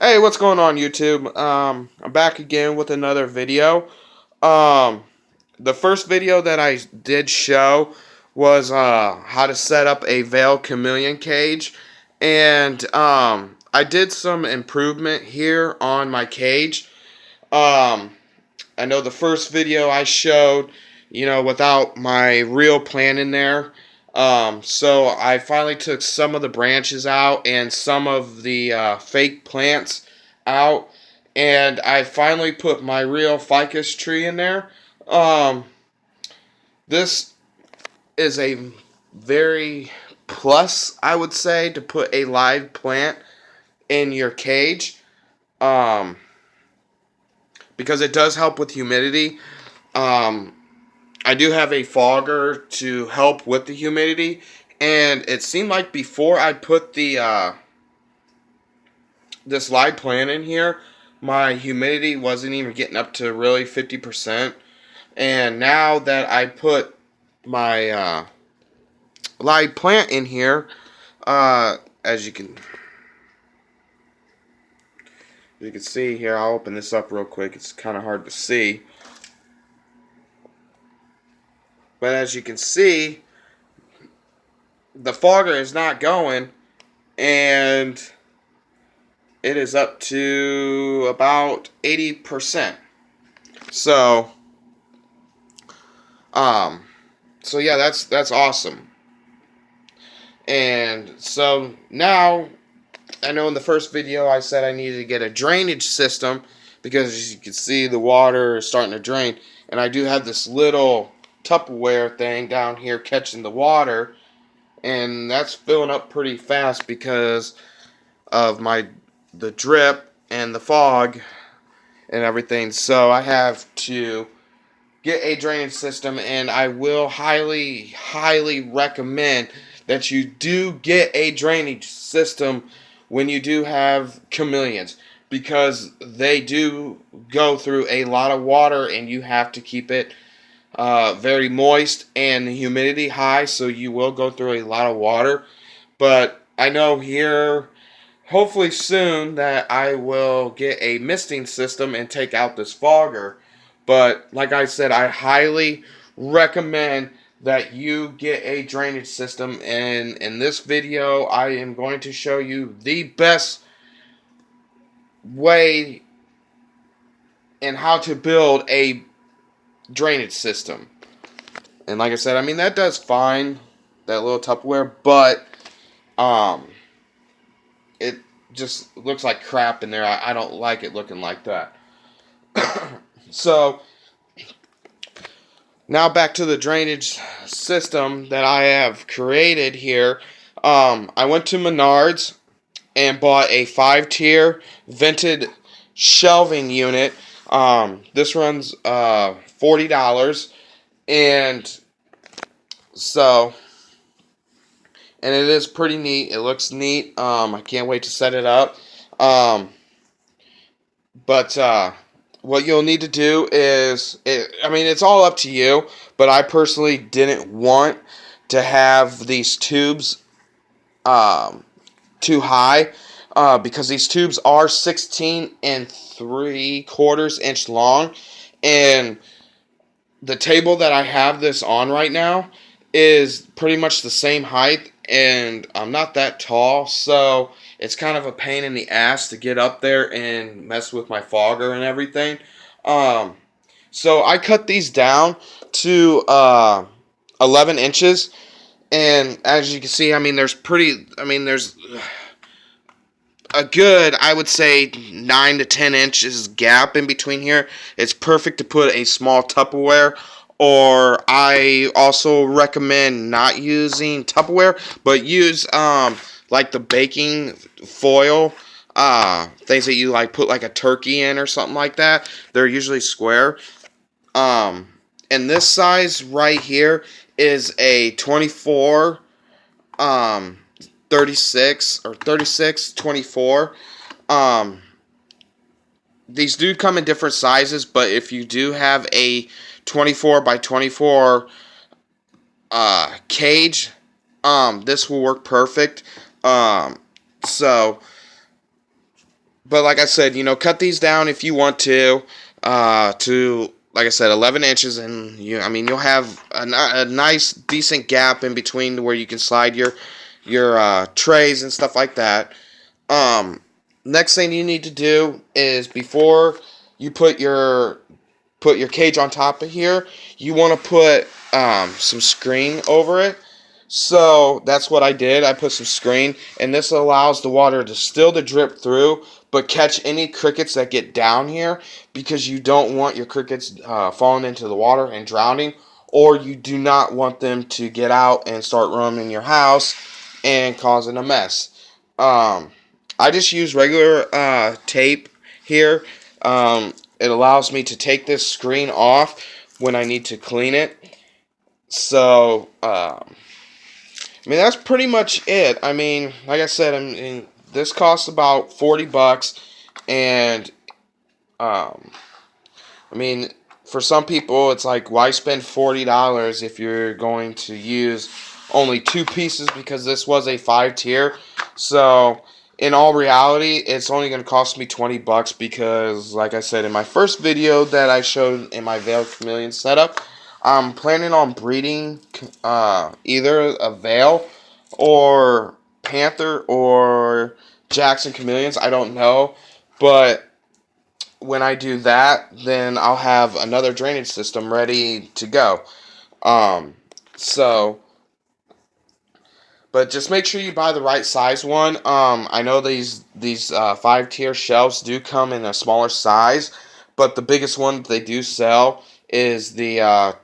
Hey, what's going on, YouTube? I'm back again with another video. Um, the first video that I did show was how to set up a veil chameleon cage, and I did some improvement here on my cage. Um, I know the first video I showed, without my real plant in there. So I finally took some of the branches out and some of the fake plants out, and I finally put my real ficus tree in there. Um, this is a very plus, I would say, to put a live plant in your cage, um, because it does help with humidity. Um, I do have a fogger to help with the humidity, and it seemed like before I put the this live plant in here, my humidity wasn't even getting up to really 50%. And now that I put my live plant in here, as you can see here, I'll open this up real quick. It's kind of hard to see, but as you can see, the fogger is not going, and it is up to about 80%. So, um, so yeah, that's awesome. And so now, I know in the first video I said I needed to get a drainage system because, as you can see, the water is starting to drain, and I do have this little Tupperware thing down here catching the water, and that's filling up pretty fast because of the drip and the fog and everything. So I have to get a drainage system, and I will highly recommend that you do get a drainage system when you do have chameleons, because they do go through a lot of water, and you have to keep it very moist and the humidity high, so you will go through a lot of water. But I know here, hopefully soon, that I will get a misting system and take out this fogger. But like I said, I highly recommend that you get a drainage system. And in this video, I am going to show you the best way and how to build a drainage system. And like I said, I mean, that does fine, that little Tupperware, but it just looks like crap in there. I don't like it looking like that. So now back to the drainage system that I have created here. I went to Menards and bought a 5-tier vented shelving unit. This runs $40, and so, and it is pretty neat. It looks neat. I can't wait to set it up. But what you'll need to do is, I mean, it's all up to you, but I personally didn't want to have these tubes too high, because these tubes are 16 3/4 inch long, and the table that I have this on right now is pretty much the same height, and I'm not that tall, so it's kind of a pain in the ass to get up there and mess with my fogger and everything. Um, so I cut these down to 11 inches, and as you can see, I mean, there's a good, I would say, 9 to 10 inches gap in between here. It's perfect to put a small Tupperware, or I also recommend not using Tupperware, but use like the baking foil, things that you like put like a turkey in or something like that. They're usually square. And this size right here is a 24 36 or 36 24. These do come in different sizes, but if you do have a 24 by 24 cage, this will work perfect. So But like I said, cut these down if you want to like I said, 11 inches, and you'll have a nice, decent gap in between where you can slide your trays and stuff like that. Um, Next thing you need to do is before you put your cage on top of here, you want to put some screen over it. So that's what I did. I put some screen, and this allows the water to still to drip through, but catch any crickets that get down here, because you don't want your crickets falling into the water and drowning, or you do not want them to get out and start roaming your house and causing a mess. Um, I just use regular tape here. It allows me to take this screen off when I need to clean it. So, that's pretty much it. Like I said, this costs about $40, and um, I mean, for some people, it's like, why spend $40 if you're going to use only two pieces? Because this was a 5 tier. So, in all reality, it's only going to cost me $20 because, like I said in my first video that I showed in my veiled chameleon setup, I'm planning on breeding either a veil or panther or Jackson chameleons. I don't know, but when I do that, then I'll have another drainage system ready to go. Um, so, but just make sure you buy the right size one. I know these 5 tier shelves do come in a smaller size, but the biggest one they do sell is the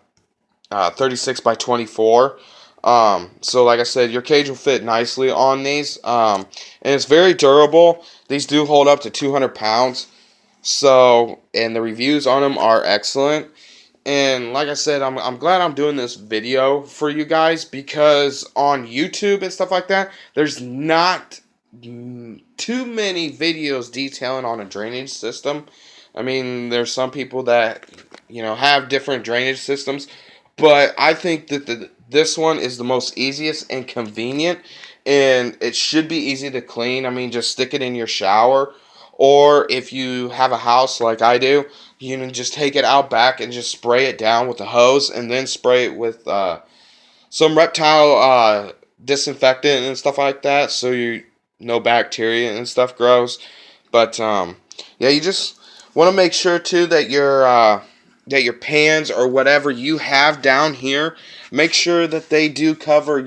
36 by 24. So like I said, your cage will fit nicely on these, and it's very durable. These do hold up to 200 pounds. So, and the reviews on them are excellent. And like I said, I'm glad I'm doing this video for you guys, because on YouTube and stuff like that, there's not too many videos detailing on a drainage system. There's some people that, have different drainage systems, but I think that this one is the most easiest and convenient, and it should be easy to clean. Just stick it in your shower, or if you have a house like I do, you can just take it out back and just spray it down with a hose, and then spray it with some reptile disinfectant and stuff like that, so no bacteria and stuff grows. But yeah, you just want to make sure too that your pans or whatever you have down here, make sure that they do cover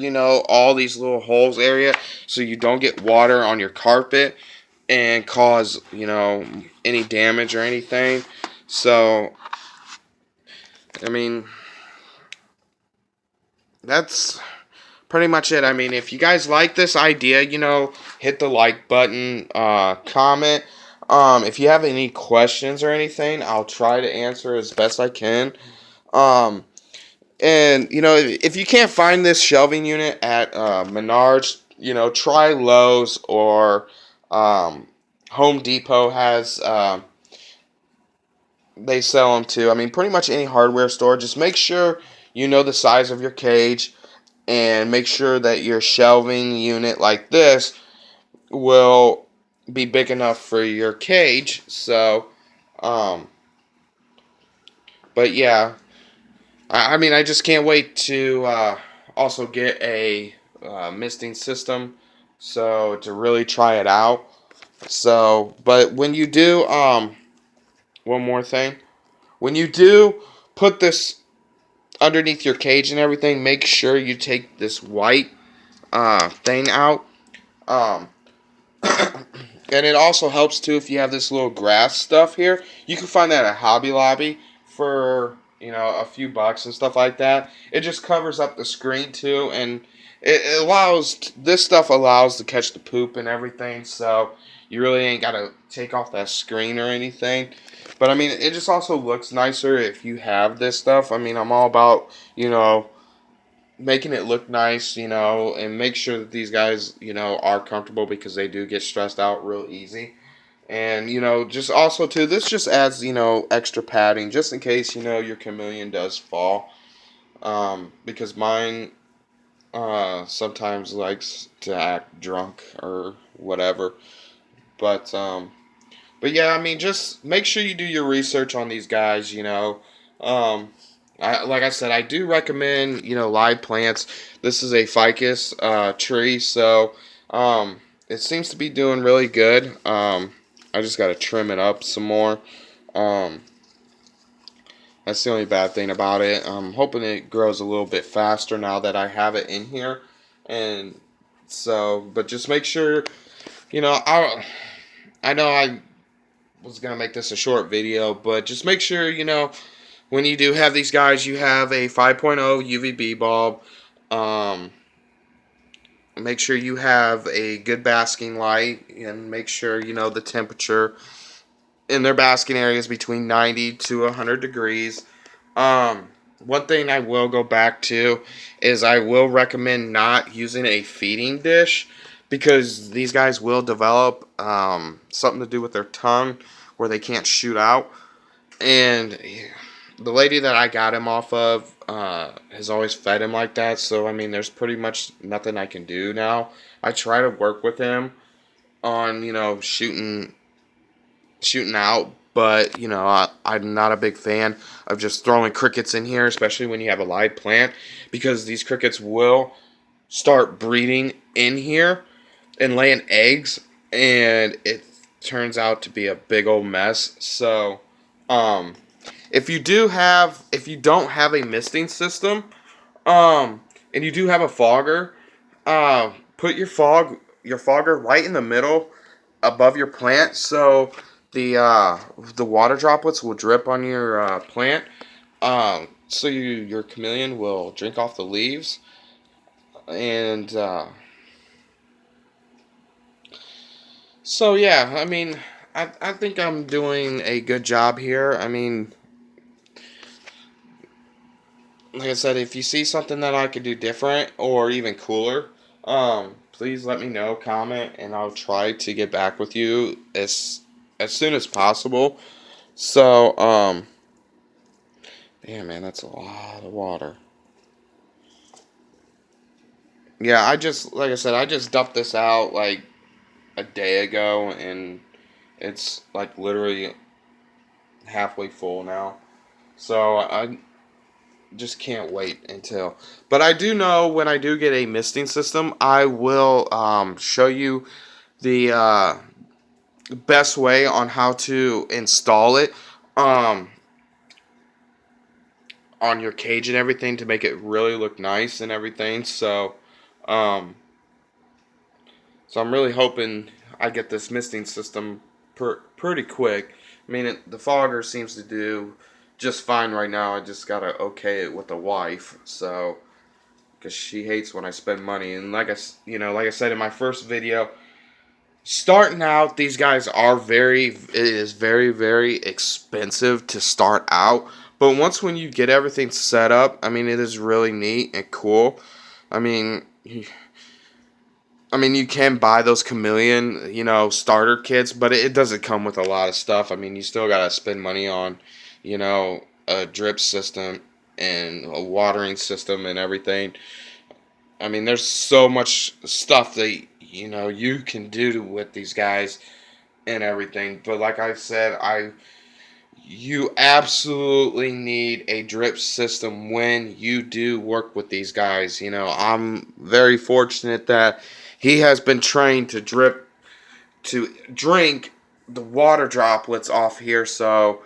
all these little holes area, so you don't get water on your carpet and cause any damage or anything. So I mean that's pretty much it. If you guys like this idea, hit the like button, comment. If you have any questions or anything, I'll try to answer as best I can. Um, and if you can't find this shelving unit at Menards, try Lowe's, or Home Depot has. They sell them too. Pretty much any hardware store. Just make sure you know the size of your cage, and make sure that your shelving unit like this will be big enough for your cage. So, um, but yeah, I just can't wait to also get a misting system, so to really try it out. So, but when you do, one more thing, when you do put this underneath your cage and everything, make sure you take this white thing out. Um, And it also helps too if you have this little grass stuff here. You can find that at Hobby Lobby for a few bucks and stuff like that. It just covers up the screen too, and it allows this stuff allows to catch the poop and everything. So you really ain't gotta take off that screen or anything. But it just also looks nicer if you have this stuff. I'm all about making it look nice, and make sure that these guys, are comfortable, because they do get stressed out real easy. And, just also, too, this just adds, extra padding just in case, your chameleon does fall. Because mine sometimes likes to act drunk or whatever. But, But yeah, I mean, just make sure you do your research on these guys. Um, like I said, I do recommend live plants. This is a ficus tree, so um, it seems to be doing really good. I just got to trim it up some more. Um, that's the only bad thing about it. I'm hoping it grows a little bit faster now that I have it in here, and so. But just make sure I know I was gonna make this a short video, but just make sure when you do have these guys, you have a 5.0 UVB bulb. Um, Make sure you have a good basking light, and make sure the temperature in their basking area is between 90 to 100 degrees. One thing I will go back to is I will recommend not using a feeding dish, because these guys will develop something to do with their tongue where they can't shoot out. And the lady that I got him off of has always fed him like that. So, I mean, there's pretty much nothing I can do now. I try to work with him on, shooting out, but, I'm not a big fan of just throwing crickets in here, especially when you have a live plant, because these crickets will start breeding in here and laying eggs, and it turns out to be a big old mess. So, um, if you don't have a misting system, and you do have a fogger, put your fogger right in the middle above your plant, so the water droplets will drip on your plant. So your chameleon will drink off the leaves, and so yeah, I mean, I think I'm doing a good job here. I mean, like I said, if you see something that I could do different or even cooler, please let me know, comment, and I'll try to get back with you as soon as possible. So, damn man, that's a lot of water. Yeah, like I said, I just dumped this out like a day ago, and it's like literally halfway full now. So I just can't wait until. But I do know when I do get a misting system, I will show you the best way on how to install it um, on your cage and everything to make it really look nice and everything. Um, so I'm really hoping I get this misting system pretty quick. I mean, the fogger seems to do just fine right now. I just gotta okay it with the wife, so because she hates when I spend money. And like I said in my first video, starting out, these guys are it is very, very expensive to start out. But once when you get everything set up, I mean, it is really neat and cool. I mean, you can buy those chameleon, starter kits, but it doesn't come with a lot of stuff. I mean, you still gotta spend money on, a drip system and a watering system and everything. I mean, there's so much stuff that you can do with these guys and everything. But like I said, you absolutely need a drip system when you do work with these guys. I'm very fortunate that he has been trained to drink the water droplets off here. So,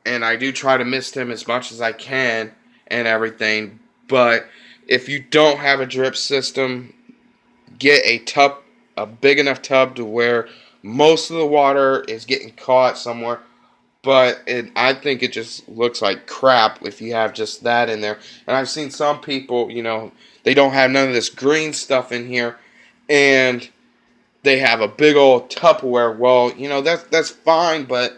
and I do try to mist him as much as I can and everything. But if you don't have a drip system, get a big enough tub to where most of the water is getting caught somewhere. But I think it just looks like crap if you have just that in there. And I've seen some people, they don't have none of this green stuff in here, and they have a big old Tupperware. Well, that's fine, but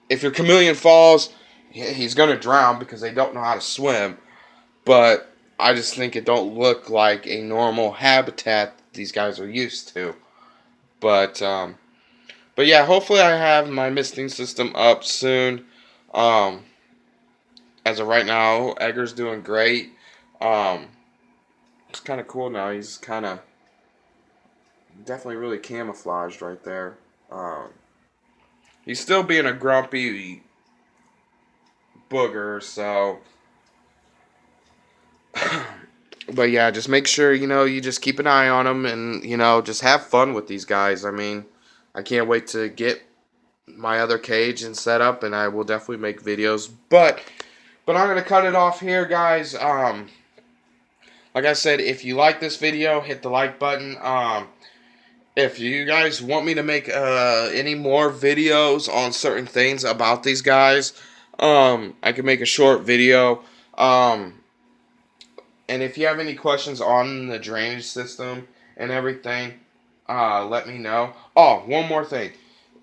if your chameleon falls, he's gonna drown because they don't know how to swim. But I just think it don't look like a normal habitat these guys are used to. But but yeah, hopefully I have my misting system up soon. Um, as of right now, Edgar's doing great. Um, it's kind of cool now. He's kind of definitely really camouflaged right there. Um, He's still being a grumpy booger, so. But yeah, just make sure, you just keep an eye on them and, just have fun with these guys. I mean, I can't wait to get my other cage and set up, and I will definitely make videos. But I'm going to cut it off here, guys. Like I said, if you like this video, hit the like button. If you guys want me to make any more videos on certain things about these guys, I can make a short video. And if you have any questions on the drainage system and everything, let me know. Oh, one more thing.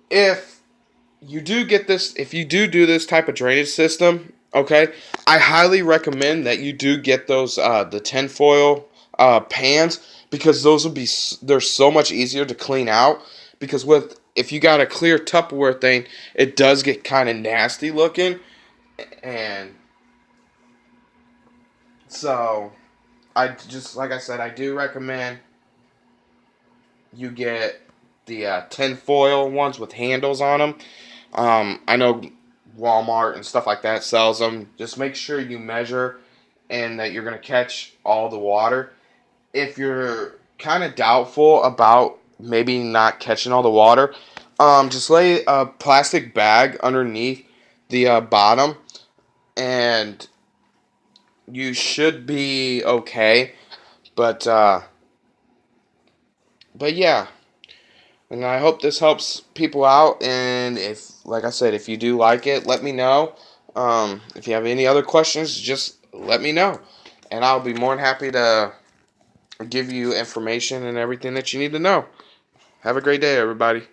If you do get this, if you do this type of drainage system, okay, I highly recommend that you do get those the tinfoil pans, because those will be, they're so much easier to clean out, because if you got a clear Tupperware thing, it does get kind of nasty looking. And so I just, like I said, I do recommend you get the tinfoil ones with handles on them. I know Walmart and stuff like that sells them. Just make sure you measure and that you're going to catch all the water. If you're kind of doubtful about maybe not catching all the water, just lay a plastic bag underneath the bottom, and you should be okay. But yeah, and I hope this helps people out. And if, like I said, if you do like it, let me know. If you have any other questions, just let me know, and I'll be more than happy to give you information and everything that you need to know. Have a great day, everybody.